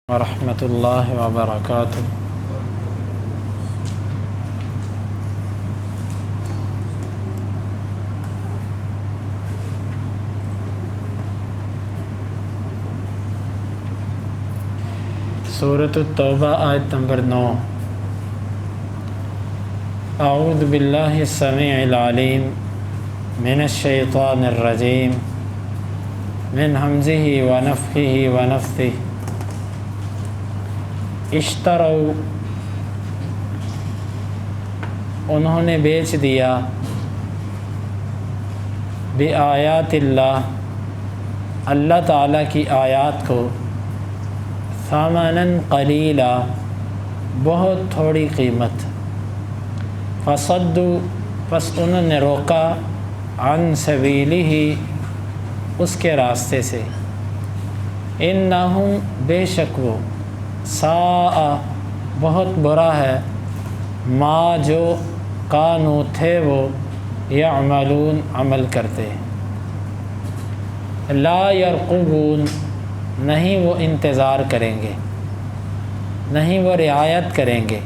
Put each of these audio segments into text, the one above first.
ورحمۃ اللہ وبرکاتہ۔ سورۃ التوبہ آیت نمبر 9۔ اعوذ باللہ السمیع العلیم من الشیطان الرجیم من ہمزہ ونفخہ ونفثہ۔ اشتروا، انہوں نے بیچ دیا، بآیات اللہ، اللہ تعالیٰ کی آیات کو، ثمنا قلیلا، بہت تھوڑی قیمت، فصدوا، پس انہوں نے روکا، عن سبیلہ، اس کے راستے سے، انہم، بے شک وہ، ساء، بہت برا ہے، ما، جو، کانوا، تھے وہ، یعملون، عمل کرتے، لا یرقبون، نہیں وہ انتظار کریں گے، نہیں وہ رعایت کریں گے،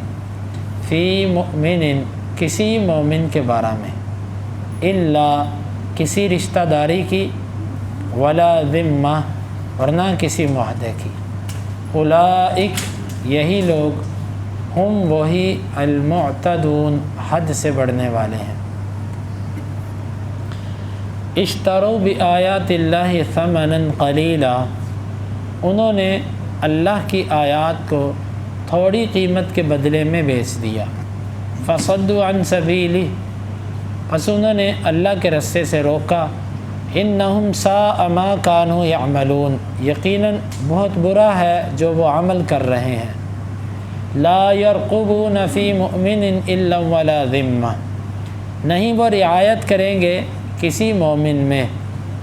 فی مؤمن، کسی مومن کے بارے میں، الا، کسی رشتہ داری کی، ولا ذمہ، اور نہ کسی معاہدے کی، اولئک، یہی لوگ، ہم وہی، المعتدون، حد سے بڑھنے والے ہیں۔ اشتروا بآیات اللہ ثمنا قلیلا، انہوں نے اللہ کی آیات کو تھوڑی قیمت کے بدلے میں بیچ دیا، فصدوا عن سبیلہ، پس انہوں نے اللہ کے رستے سے روکا، انہم ساء ما کانوا یعملون، یقیناً بہت برا ہے جو وہ عمل کر رہے ہیں، لا یرقبون فی مؤمن الا ولا ذمہ، نہیں وہ رعایت کریں گے کسی مومن میں،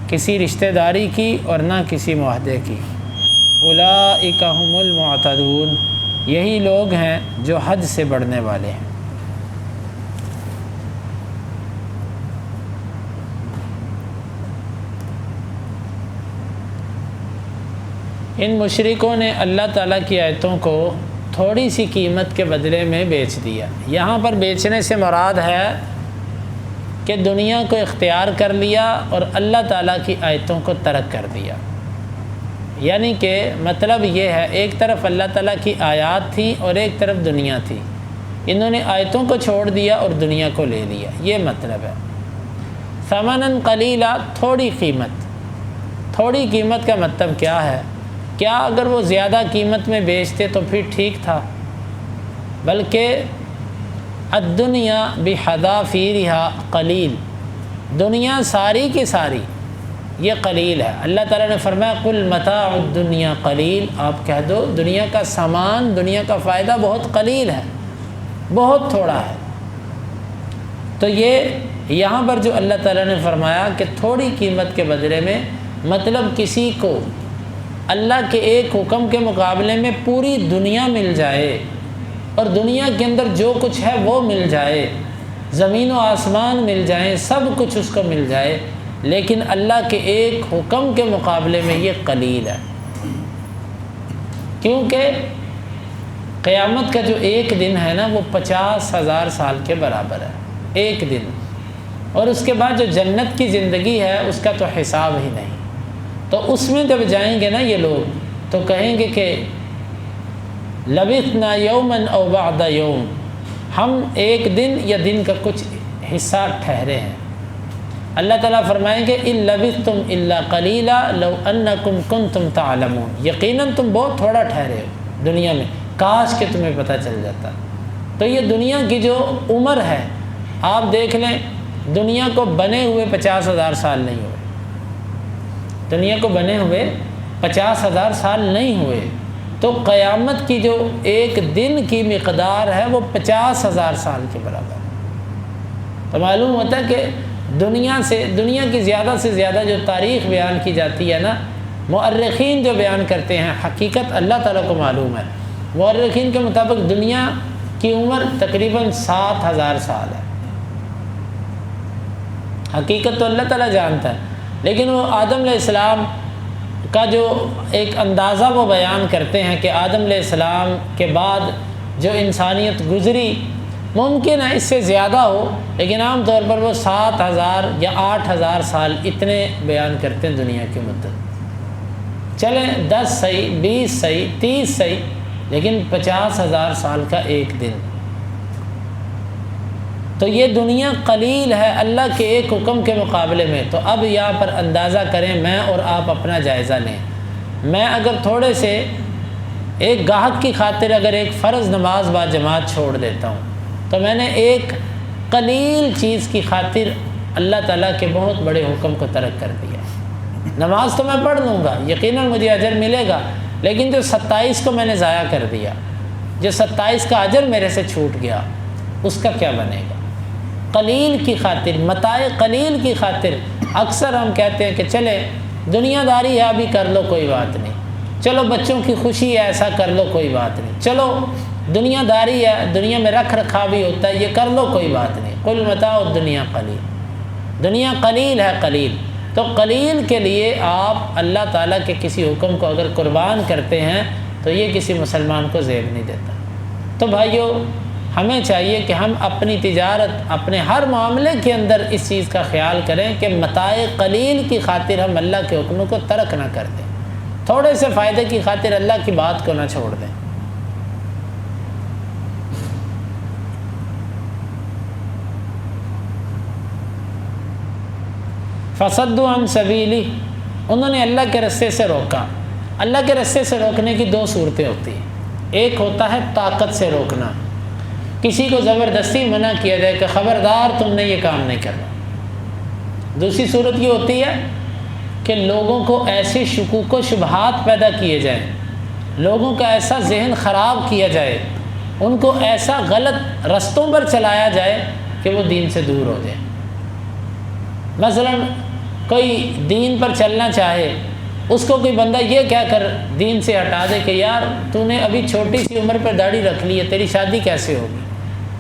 کسی رشتہ داری کی اور نہ کسی معاہدے کی، اولئک هم المعتدون، یہی لوگ ہیں جو حد سے بڑھنے والے ہیں۔ ان مشرکوں نے اللہ تعالیٰ کی آیتوں کو تھوڑی سی قیمت کے بدلے میں بیچ دیا۔ یہاں پر بیچنے سے مراد ہے کہ دنیا کو اختیار کر لیا اور اللہ تعالیٰ کی آیتوں کو ترک کر دیا، یعنی کہ مطلب یہ ہے، ایک طرف اللہ تعالیٰ کی آیات تھی اور ایک طرف دنیا تھی، انہوں نے آیتوں کو چھوڑ دیا اور دنیا کو لے لیا، یہ مطلب ہے۔ ثمنا قلیلا، تھوڑی قیمت، تھوڑی قیمت کا مطلب کیا ہے؟ کیا اگر وہ زیادہ قیمت میں بیچتے تو پھر ٹھیک تھا، بلکہ الدنیا بحذافیرہا قلیل، دنیا ساری کی ساری یہ قلیل ہے۔ اللہ تعالیٰ نے فرمایا قل متاع الدنیا قلیل، آپ کہہ دو دنیا کا سامان، دنیا کا فائدہ بہت قلیل ہے، بہت تھوڑا ہے۔ تو یہ یہاں پر جو اللہ تعالیٰ نے فرمایا کہ تھوڑی قیمت کے بدلے میں، مطلب کسی کو اللہ کے ایک حکم کے مقابلے میں پوری دنیا مل جائے اور دنیا کے اندر جو کچھ ہے وہ مل جائے، زمین و آسمان مل جائیں، سب کچھ اس کو مل جائے، لیکن اللہ کے ایک حکم کے مقابلے میں یہ قلیل ہے، کیونکہ قیامت کا جو ایک دن ہے نا وہ 50,000 سال کے برابر ہے، ایک دن، اور اس کے بعد جو جنت کی زندگی ہے اس کا تو حساب ہی نہیں۔ تو اس میں جب جائیں گے نا یہ لوگ تو کہیں گے کہ لبثنا یوما او بعد یوم، ہم ایک دن یا دن کا کچھ حصہ ٹھہرے ہیں۔ اللہ تعالیٰ فرمائیں گے ان لبثتم الا قلیلا لو انکم کنتم تعلمون، یقیناً تم بہت تھوڑا ٹھہرے ہو دنیا میں، کاش کہ تمہیں پتہ چل جاتا۔ تو یہ دنیا کی جو عمر ہے، آپ دیکھ لیں دنیا کو بنے ہوئے 50,000 سال نہیں ہوئے، دنیا کو بنے ہوئے 50,000 سال نہیں ہوئے، تو قیامت کی جو ایک دن کی مقدار ہے وہ 50,000 سال کے برابر ہے۔ تو معلوم ہوتا ہے کہ دنیا کی زیادہ سے زیادہ جو تاریخ بیان کی جاتی ہے نا، مؤرخین جو بیان کرتے ہیں، حقیقت اللہ تعالیٰ کو معلوم ہے، مؤرخین کے مطابق دنیا کی عمر تقریباً 7,000 سال ہے، حقیقت تو اللہ تعالیٰ جانتا ہے، لیکن وہ آدم علیہ السلام کا جو ایک اندازہ وہ بیان کرتے ہیں کہ آدم علیہ السلام کے بعد جو انسانیت گزری ممکن ہے اس سے زیادہ ہو، لیکن عام طور پر وہ 7,000 یا 8,000 سال اتنے بیان کرتے ہیں دنیا کی مدت۔ چلیں 10 صحیح، 20 صحیح، 30 صحیح، لیکن 50,000 سال کا ایک دن، تو یہ دنیا قلیل ہے اللہ کے ایک حکم کے مقابلے میں۔ تو اب یہاں پر اندازہ کریں، میں اور آپ اپنا جائزہ لیں۔ میں اگر تھوڑے سے ایک گاہک کی خاطر اگر ایک فرض نماز با جماعت چھوڑ دیتا ہوں، تو میں نے ایک قلیل چیز کی خاطر اللہ تعالیٰ کے بہت بڑے حکم کو ترک کر دیا۔ نماز تو میں پڑھ لوں گا، یقیناً مجھے اجر ملے گا، لیکن جو 27 کو میں نے ضائع کر دیا، جو 27 کا اجر میرے سے چھوٹ گیا، اس کا کیا بنے گا؟ قلیل کی خاطر، متاع قلیل کی خاطر اکثر ہم کہتے ہیں کہ چلے دنیا داری ہے ابھی کر لو کوئی بات نہیں، چلو بچوں کی خوشی ہے ایسا کر لو کوئی بات نہیں، چلو دنیا داری ہے دنیا میں رکھ رکھا بھی ہوتا ہے یہ کر لو کوئی بات نہیں۔ قل متاع الدنیا قلیل، دنیا قلیل ہے قلیل۔ تو قلیل کے لیے آپ اللہ تعالیٰ کے کسی حکم کو اگر قربان کرتے ہیں تو یہ کسی مسلمان کو زیب نہیں دیتا۔ تو بھائیو، ہمیں چاہیے کہ ہم اپنی تجارت، اپنے ہر معاملے کے اندر اس چیز کا خیال کریں کہ متاع قلیل کی خاطر ہم اللہ کے حکموں کو ترک نہ کر دیں، تھوڑے سے فائدے کی خاطر اللہ کی بات کو نہ چھوڑ دیں۔ فصدوا عن سبیلی، انہوں نے اللہ کے رستے سے روکا۔ اللہ کے رستے سے روکنے کی دو صورتیں ہوتی ہیں، ایک ہوتا ہے طاقت سے روکنا، کسی کو زبردستی منع کیا جائے کہ خبردار تم نے یہ کام نہیں کرنا۔ دوسری صورت یہ ہوتی ہے کہ لوگوں کو ایسے شکوک و شبہات پیدا کیے جائیں، لوگوں کا ایسا ذہن خراب کیا جائے، ان کو ایسا غلط رستوں پر چلایا جائے کہ وہ دین سے دور ہو جائیں۔ مثلا کوئی دین پر چلنا چاہے، اس کو کوئی بندہ یہ کہہ کر دین سے ہٹا دے کہ یار تو نے ابھی چھوٹی سی عمر پر داڑھی رکھ لی ہے، تیری شادی کیسے ہوگی،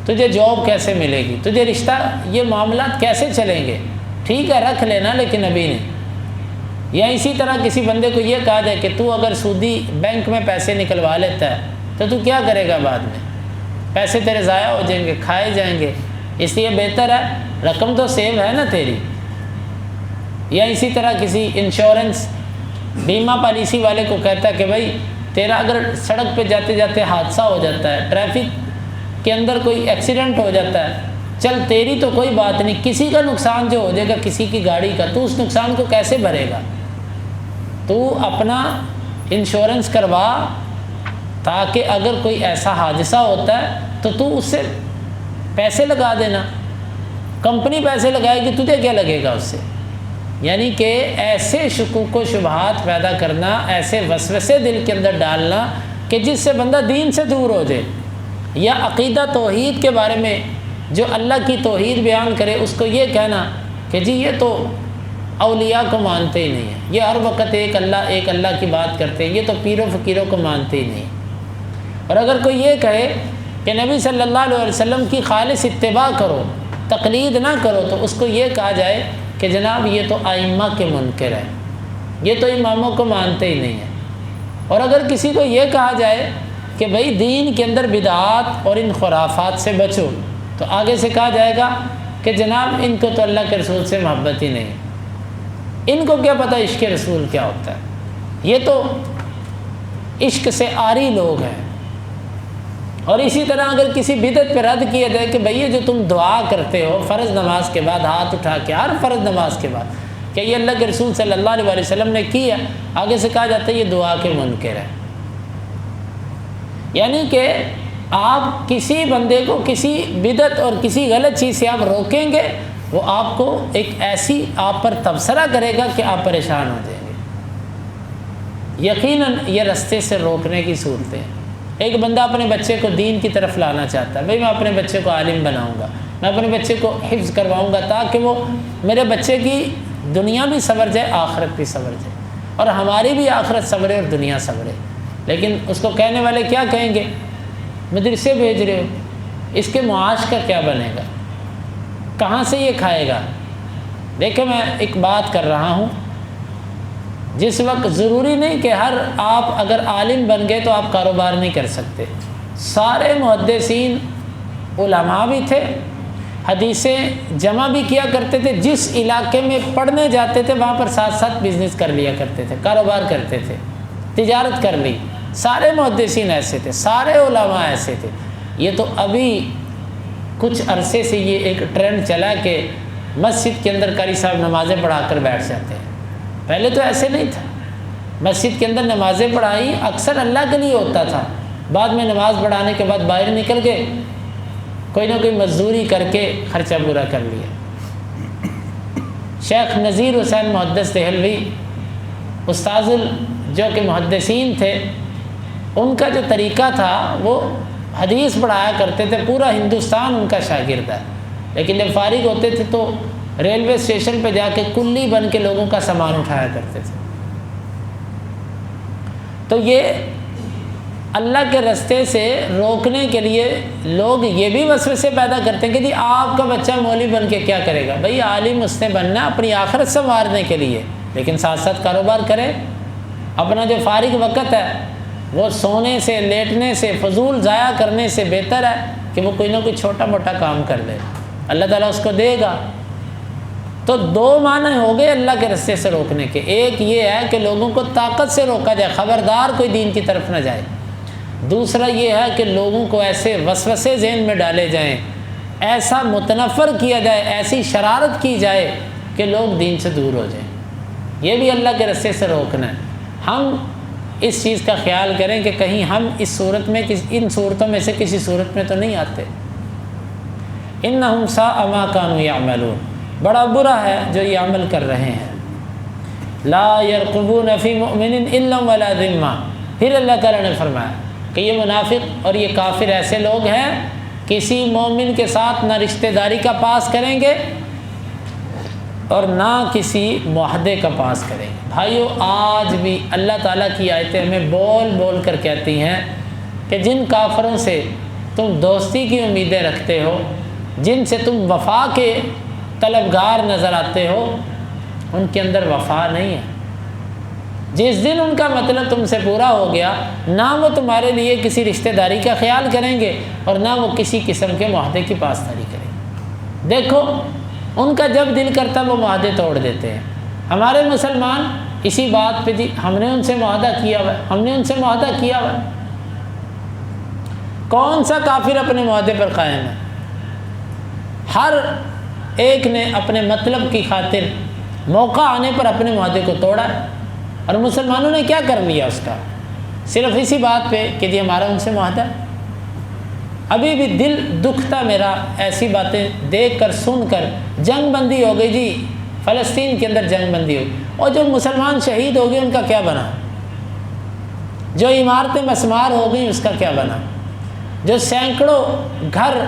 تجھے جاب کیسے ملے گی، تجھے رشتہ، یہ معاملات کیسے چلیں گے، ٹھیک ہے رکھ لینا لیکن ابھی نہیں۔ یا اسی طرح کسی بندے کو یہ کہا جائے کہ تو اگر سودی بینک میں پیسے نکلوا لیتا ہے تو کیا کرے گا بعد میں، پیسے تیرے ضائع ہو جائیں گے، کھائے جائیں گے، اس لیے بہتر ہے رقم تو سیو ہے نا تیری۔ یا اسی طرح کسی انشورنس بیمہ پالیسی والے کو کہتا ہے کہ بھائی تیرا اگر سڑک پہ جاتے جاتے حادثہ ہو جاتا ہے، ٹریفک کے اندر کوئی ایکسیڈنٹ ہو جاتا ہے، چل تیری تو کوئی بات نہیں، کسی کا نقصان جو ہو جائے گا کسی کی گاڑی کا، تو اس نقصان کو کیسے بھرے گا؟ تو اپنا انشورنس کروا تاکہ اگر کوئی ایسا حادثہ ہوتا ہے تو اس سے پیسے لگا دینا، کمپنی پیسے لگائے گی، تجھے کیا لگے گا اس سے؟ یعنی کہ ایسے شکوک و شبہات پیدا کرنا، ایسے وسوسے دل کے اندر ڈالنا کہ جس سے بندہ دین سے دور ہو جائے۔ یا عقیدہ توحید کے بارے میں جو اللہ کی توحید بیان کرے اس کو یہ کہنا کہ جی یہ تو اولیاء کو مانتے ہی نہیں ہیں، یہ ہر وقت ایک اللہ کی بات کرتے ہیں، یہ تو پیروں فقیروں کو مانتے ہی نہیں۔ اور اگر کوئی یہ کہے کہ نبی صلی اللہ علیہ وسلم کی خالص اتباع کرو، تقلید نہ کرو، تو اس کو یہ کہا جائے کہ جناب یہ تو ائمہ کے منکر ہے، یہ تو اماموں کو مانتے ہی نہیں ہیں۔ اور اگر کسی کو یہ کہا جائے کہ بھئی دین کے اندر بدعات اور ان خرافات سے بچو، تو آگے سے کہا جائے گا کہ جناب ان کو تو اللہ کے رسول سے محبت ہی نہیں، ان کو کیا پتہ عشق رسول کیا ہوتا ہے، یہ تو عشق سے عاری لوگ ہیں۔ اور اسی طرح اگر کسی بدعت پہ رد کیا جائے کہ بھئی یہ جو تم دعا کرتے ہو فرض نماز کے بعد ہاتھ اٹھا کے، ہر فرض نماز کے بعد، کہ یہ اللہ کے رسول صلی اللہ علیہ وسلم نے کی ہے، آگے سے کہا جاتا ہے یہ دعا کے منکر ہے۔ یعنی کہ آپ کسی بندے کو کسی بدعت اور کسی غلط چیز سے آپ روکیں گے، وہ آپ کو ایک ایسی آپ پر تبصرہ کرے گا کہ آپ پریشان ہو جائیں گے۔ یقیناً یہ رستے سے روکنے کی صورتیں ہیں۔ ایک بندہ اپنے بچے کو دین کی طرف لانا چاہتا ہے، بھئی میں اپنے بچے کو عالم بناؤں گا، میں اپنے بچے کو حفظ کرواؤں گا تاکہ وہ میرے بچے کی دنیا بھی سنور جائے، آخرت بھی سنور جائے، اور ہماری بھی آخرت سنورے اور دنیا سنورے۔ لیکن اس کو کہنے والے کیا کہیں گے؟ مدرسے بھیج رہے ہو، اس کے معاش کا کیا بنے گا، کہاں سے یہ کھائے گا؟ دیکھیں میں ایک بات کر رہا ہوں، جس وقت ضروری نہیں کہ ہر آپ اگر عالم بن گئے تو آپ کاروبار نہیں کر سکتے. سارے محدثین علماء بھی تھے، حدیثیں جمع بھی کیا کرتے تھے، جس علاقے میں پڑھنے جاتے تھے وہاں پر ساتھ ساتھ بزنس کر لیا کرتے تھے، کاروبار کرتے تھے، تجارت کر لی. سارے محدثین ایسے تھے، سارے علماء ایسے تھے. یہ تو ابھی کچھ عرصے سے یہ ایک ٹرینڈ چلا کہ مسجد کے اندر قاری صاحب نمازیں پڑھا کر بیٹھ جاتے ہیں. پہلے تو ایسے نہیں تھا. مسجد کے اندر نمازیں پڑھائی اکثر اللہ کے لیے ہوتا تھا، بعد میں نماز پڑھانے کے بعد باہر نکل گئے، کوئی نہ کوئی مزدوری کر کے خرچہ پورا کر لیا. شیخ نذیر حسین محدث دہلوی استاذ جو کہ محدثین تھے، ان کا جو طریقہ تھا وہ حدیث پڑھایا کرتے تھے، پورا ہندوستان ان کا شاگرد ہے. لیکن جب فارغ ہوتے تھے تو ریلوے اسٹیشن پہ جا کے کلی بن کے لوگوں کا سامان اٹھایا کرتے تھے. تو یہ اللہ کے راستے سے روکنے کے لیے لوگ یہ بھی وسوسے پیدا کرتے ہیں کہ جی آپ کا بچہ مولوی بن کے کیا کرے گا. بھئی عالم اس نے بننا اپنی آخرت سنوارنے کے لیے، لیکن ساتھ ساتھ کاروبار کرے. اپنا جو فارغ وقت ہے وہ سونے سے، لیٹنے سے، فضول ضائع کرنے سے بہتر ہے کہ وہ کوئی نہ کوئی چھوٹا موٹا کام کر لے، اللہ تعالیٰ اس کو دے گا. تو دو معنی ہو گئے اللہ کے راستے سے روکنے کے. ایک یہ ہے کہ لوگوں کو طاقت سے روکا جائے، خبردار کوئی دین کی طرف نہ جائے. دوسرا یہ ہے کہ لوگوں کو ایسے وسوسے ذہن میں ڈالے جائیں، ایسا متنفر کیا جائے، ایسی شرارت کی جائے کہ لوگ دین سے دور ہو جائیں. یہ بھی اللہ کے راستے سے روکنا ہے. ہم اس چیز کا خیال کریں کہ کہیں ہم اس صورت میں ان صورتوں میں سے کسی صورت میں تو نہیں آتے. انہم ساء ما کانوا یعملون، بڑا برا ہے جو یہ عمل کر رہے ہیں. لا یرقبون فی مؤمن الا ولا ذمہ. پھر اللہ تعالیٰ نے فرمایا کہ یہ منافق اور یہ کافر ایسے لوگ ہیں کسی مومن کے ساتھ نہ رشتہ داری کا پاس کریں گے اور نہ کسی معاہدے کا پاس کریں گے. بھائیو آج بھی اللہ تعالیٰ کی آیتیں ہمیں بول بول کر کہتی ہیں کہ جن کافروں سے تم دوستی کی امیدیں رکھتے ہو، جن سے تم وفا کے طلبگار نظر آتے ہو، ان کے اندر وفا نہیں ہے. جس دن ان کا مطلب تم سے پورا ہو گیا، نہ وہ تمہارے لیے کسی رشتہ داری کا خیال کریں گے اور نہ وہ کسی قسم کے معاہدے کی پاسداری کریں گے. دیکھو ان کا جب دل کرتا وہ معاہدے توڑ دیتے ہیں. ہمارے مسلمان اسی بات پہ جی ہم نے ان سے معاہدہ کیا ہوا ہے، ہم نے ان سے معاہدہ کیا ہوا ہے. کون سا کافر اپنے معاہدے پر قائم ہے؟ ہر ایک نے اپنے مطلب کی خاطر موقع آنے پر اپنے معاہدے کو توڑا ہے. اور مسلمانوں نے کیا کر لیا اس کا؟ صرف اسی بات پہ کہ جی ہمارا ان سے معاہدہ ہے. ابھی بھی دل دکھتا میرا ایسی باتیں دیکھ کر سن کر. جنگ بندی ہو گئی جی، فلسطین کے اندر جنگ بندی ہوئی، اور جو مسلمان شہید ہو گئے ان کا کیا بنا؟ جو عمارتیں مسمار ہو گئیں اس کا کیا بنا؟ جو سینکڑوں گھر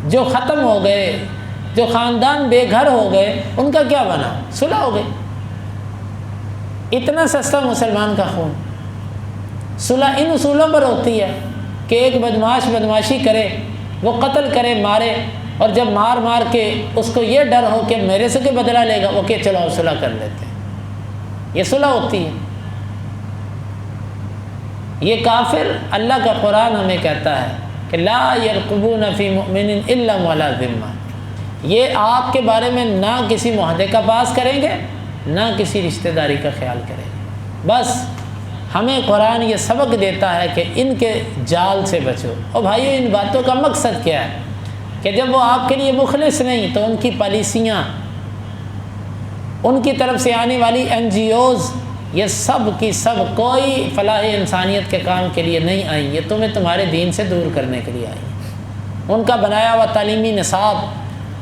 جو ختم ہو گئے، جو خاندان بے گھر ہو گئے، ان کا کیا بنا؟ صلح ہو گئی. اتنا سستا مسلمان کا خون. صلح ان اصولوں پر ہوتی ہے کہ ایک بدماش بدماشی کرے، وہ قتل کرے، مارے، اور جب مار مار کے اس کو یہ ڈر ہو کہ میرے سے کوئی بدلہ لے گا، وہ کہ چلو صلح کر لیتے ہیں. یہ صلح ہوتی ہے. یہ کافر، اللہ کا قرآن ہمیں کہتا ہے کہ لا یرقبون فی مؤمن الا ولا ذمہ. یہ آپ کے بارے میں نہ کسی معاہدے کا پاس کریں گے، نہ کسی رشتہ داری کا خیال کریں گے. بس ہمیں قرآن یہ سبق دیتا ہے کہ ان کے جال سے بچو. اور بھائیو ان باتوں کا مقصد کیا ہے کہ جب وہ آپ کے لیے مخلص نہیں تو ان کی پالیسیاں، ان کی طرف سے آنے والی NGOs، یہ سب کی سب کوئی فلاح انسانیت کے کام کے لیے نہیں آئیں. یہ تمہیں تمہارے دین سے دور کرنے کے لیے آئیں. ان کا بنایا ہوا تعلیمی نصاب،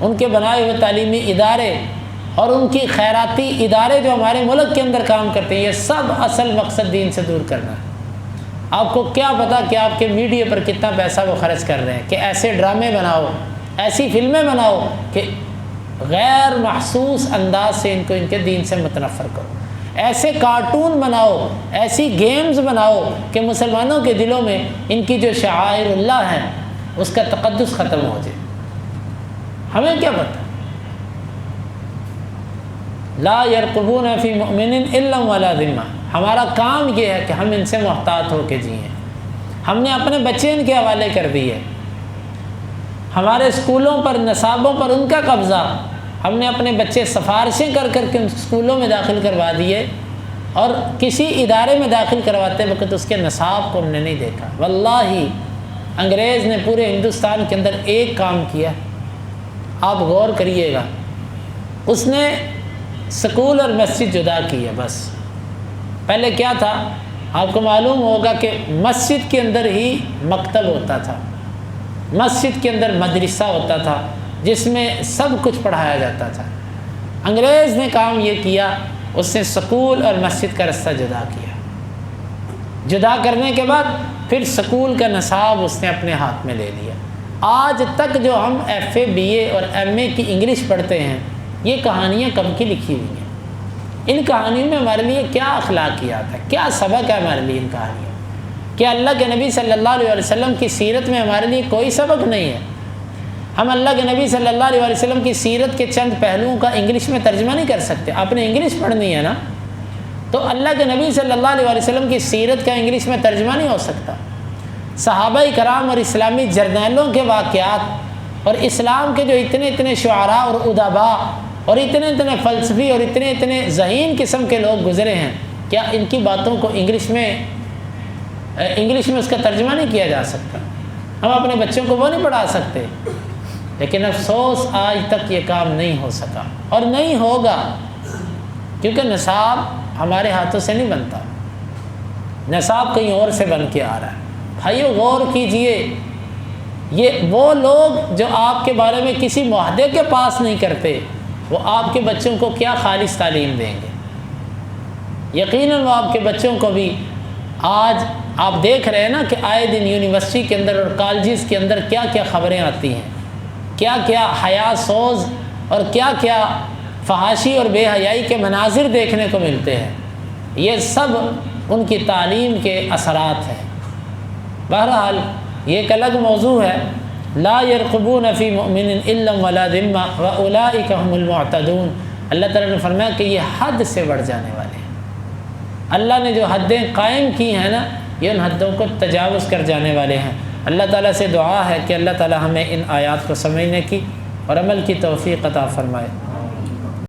ان کے بنائے ہوئے تعلیمی ادارے اور ان کی خیراتی ادارے جو ہمارے ملک کے اندر کام کرتے ہیں، یہ سب اصل مقصد دین سے دور کرنا ہے. آپ کو کیا پتا کہ آپ کے میڈیا پر کتنا پیسہ وہ خرچ کر رہے ہیں کہ ایسے ڈرامے بناؤ، ایسی فلمیں بناؤ کہ غیر محسوس انداز سے ان کے دین سے متنفر کرو. ایسے کارٹون بناؤ، ایسی گیمز بناؤ کہ مسلمانوں کے دلوں میں ان کی جو شعائر اللہ ہے اس کا تقدس ختم ہو جائے. ہمیں کیا پتہ؟ لا یرقبون فی مؤمن الا ولا ذمہ، ہمارا کام یہ ہے کہ ہم ان سے محتاط ہو کے جئیں۔ ہم نے اپنے بچے ان کے حوالے کر دیے، ہمارے اسکولوں پر نصابوں پر ان کا قبضہ، ہم نے اپنے بچے سفارشیں کر کر کے اسکولوں میں داخل کروا دیے، اور کسی ادارے میں داخل کرواتے وقت اس کے نصاب کو ہم نے نہیں دیکھا۔ واللہ انگریز نے پورے ہندوستان کے اندر ایک کام کیا، آپ غور کریے گا، اس نے سکول اور مسجد جدا کی ہے بس۔ پہلے کیا تھا آپ کو معلوم ہوگا کہ مسجد کے اندر ہی مکتب ہوتا تھا، مسجد کے اندر مدرسہ ہوتا تھا جس میں سب کچھ پڑھایا جاتا تھا۔ انگریز نے کام یہ کیا، اس نے سکول اور مسجد کا رستہ جدا کیا۔ جدا کرنے کے بعد پھر سکول کا نصاب اس نے اپنے ہاتھ میں لے لیا۔ آج تک جو ہم ایف اے بی اے اور ایم اے کی انگلش پڑھتے ہیں، یہ کہانیاں کب کی لکھی ہوئی ہیں؟ ان کہانیوں میں ہمارے لیے کیا اخلاقیات ہے، کیا سبق ہے ہمارے لیے ان کہانیوں؟ کیا اللہ کے نبی صلی اللہ علیہ وسلم کی سیرت میں ہمارے لیے کوئی سبق نہیں ہے؟ ہم اللہ کے نبی صلی اللہ علیہ وسلم کی سیرت کے چند پہلوؤں کا انگلش میں ترجمہ نہیں کر سکتے؟ آپ نے انگلش پڑھنی ہے نا، تو اللہ کے نبی صلی اللہ علیہ وسلم کی سیرت کا انگلش میں ترجمہ نہیں ہو سکتا۔ صحابہ کرام اور اسلامی جرنیلوں کے واقعات اور اسلام کے جو اتنے شعراء اور ادباء اور اتنے فلسفی اور اتنے ذہین قسم کے لوگ گزرے ہیں، کیا ان کی باتوں کو انگلش میں اس کا ترجمہ نہیں کیا جا سکتا؟ ہم اپنے بچوں کو وہ نہیں پڑھا سکتے؟ لیکن افسوس آج تک یہ کام نہیں ہو سکا اور نہیں ہوگا، کیونکہ نصاب ہمارے ہاتھوں سے نہیں بنتا، نصاب کہیں اور سے بن کے آ رہا ہے۔ بھائیو غور کیجئے، یہ وہ لوگ جو آپ کے بارے میں کسی معاہدے کے پاس نہیں کرتے، وہ آپ کے بچوں کو کیا خالص تعلیم دیں گے؟ یقیناً وہ آپ کے بچوں کو بھی، آج آپ دیکھ رہے ہیں نا کہ آئے دن یونیورسٹی کے اندر اور کالجز کے اندر کیا کیا خبریں آتی ہیں، کیا کیا حیا سوز اور کیا کیا فحاشی اور بے حیائی کے مناظر دیکھنے کو ملتے ہیں۔ یہ سب ان کی تعلیم کے اثرات ہیں۔ بہرحال یہ ایک الگ موضوع ہے۔ لا يرقبون فی مؤمن الا ولا ذمہ واولئک هم المعتدون۔ اللہ تعالیٰ نے فرمایا کہ یہ حد سے بڑھ جانے والے ہیں۔ اللہ نے جو حدیں قائم کی ہیں نا، یہ ان حدوں کو تجاوز کر جانے والے ہیں۔ اللہ تعالیٰ سے دعا ہے کہ اللہ تعالیٰ ہمیں ان آیات کو سمجھنے کی اور عمل کی توفیق عطا فرمائے۔